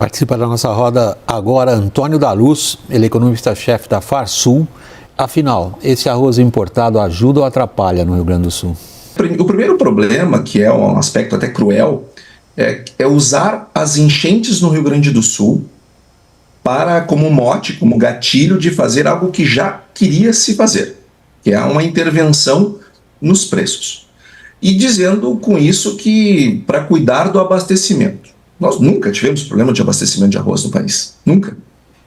Participa da nossa roda agora Antônio da Luz, ele é economista-chefe da Farsul. Afinal, esse arroz importado ajuda ou atrapalha no Rio Grande do Sul? O primeiro problema, que é um aspecto até cruel, é usar as enchentes no Rio Grande do Sul como mote, como gatilho de fazer algo que já queria se fazer, que é uma intervenção nos preços. E dizendo com isso que para cuidar do abastecimento. Nós nunca tivemos problema de abastecimento de arroz no país. Nunca.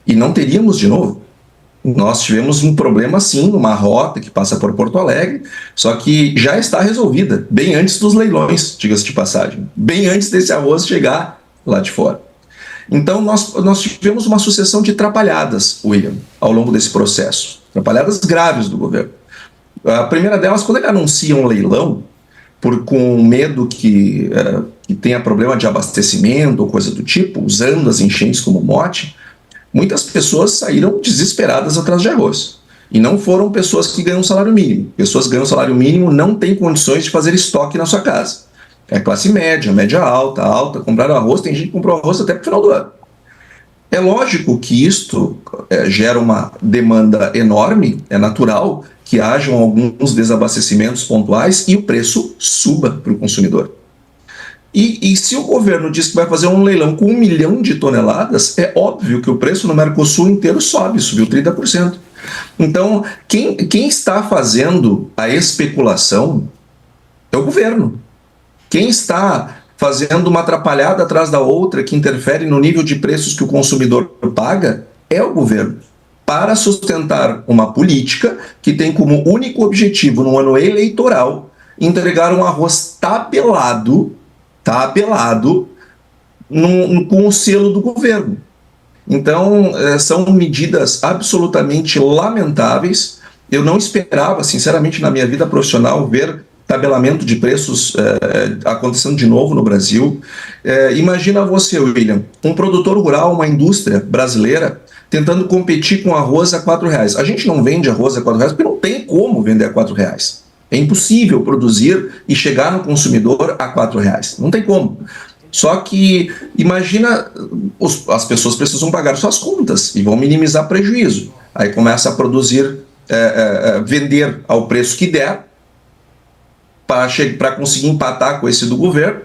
E não teríamos de novo. Nós tivemos um problema sim, uma rota que passa por Porto Alegre, só que já está resolvida, bem antes dos leilões, diga-se de passagem, bem antes desse arroz chegar lá de fora. Então nós tivemos uma sucessão de atrapalhadas, William, ao longo desse processo, atrapalhadas graves do governo. A primeira delas, quando ele anuncia um leilão, com medo que tenha problema de abastecimento ou coisa do tipo, usando as enchentes como mote, muitas pessoas saíram desesperadas atrás de arroz. E não foram pessoas que ganham salário mínimo. Pessoas que ganham salário mínimo não têm condições de fazer estoque na sua casa. É classe média, média alta, compraram arroz, tem gente que comprou arroz até para o final do ano. É lógico que isto gera uma demanda enorme, é natural que hajam alguns desabastecimentos pontuais e o preço suba para o consumidor. E se o governo diz que vai fazer um leilão com 1 milhão de toneladas, é óbvio que o preço no Mercosul inteiro subiu 30%. Então, quem está fazendo a especulação é o governo. Quem está fazendo uma atrapalhada atrás da outra que interfere no nível de preços que o consumidor paga é o governo, para sustentar uma política que tem como único objetivo, no ano eleitoral, entregar um arroz tabelado com o selo do governo. Então, são medidas absolutamente lamentáveis. Eu não esperava, sinceramente, na minha vida profissional, ver tabelamento de preços acontecendo de novo no Brasil. Imagina você, William, um produtor rural, uma indústria brasileira, tentando competir com arroz a R$4. A gente não vende arroz a R$4 porque não tem como vender a R$4. É impossível produzir e chegar no consumidor a R$4. Não tem como. Só que, imagina, as pessoas precisam pagar suas contas e vão minimizar prejuízo. Aí começa a produzir, vender ao preço que der, para conseguir empatar com esse do governo.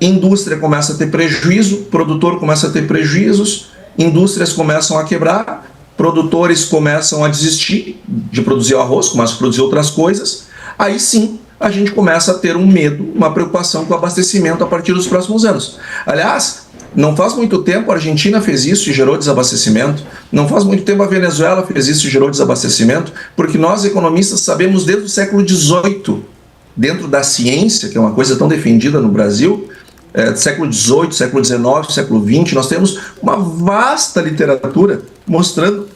Indústria começa a ter prejuízo, produtor começa a ter prejuízos, indústrias começam a quebrar, produtores começam a desistir de produzir arroz, começam a produzir outras coisas. Aí sim, a gente começa a ter um medo, uma preocupação com o abastecimento a partir dos próximos anos. Aliás, não faz muito tempo a Argentina fez isso e gerou desabastecimento. Não faz muito tempo a Venezuela fez isso e gerou desabastecimento, porque nós, economistas, sabemos desde o século XVIII, dentro da ciência, que é uma coisa tão defendida no Brasil, século XVIII, século XIX, século XX, nós temos uma vasta literatura mostrando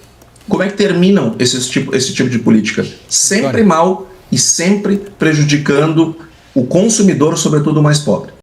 como é que terminam esse tipo de política. Sempre mal e sempre prejudicando o consumidor, sobretudo o mais pobre.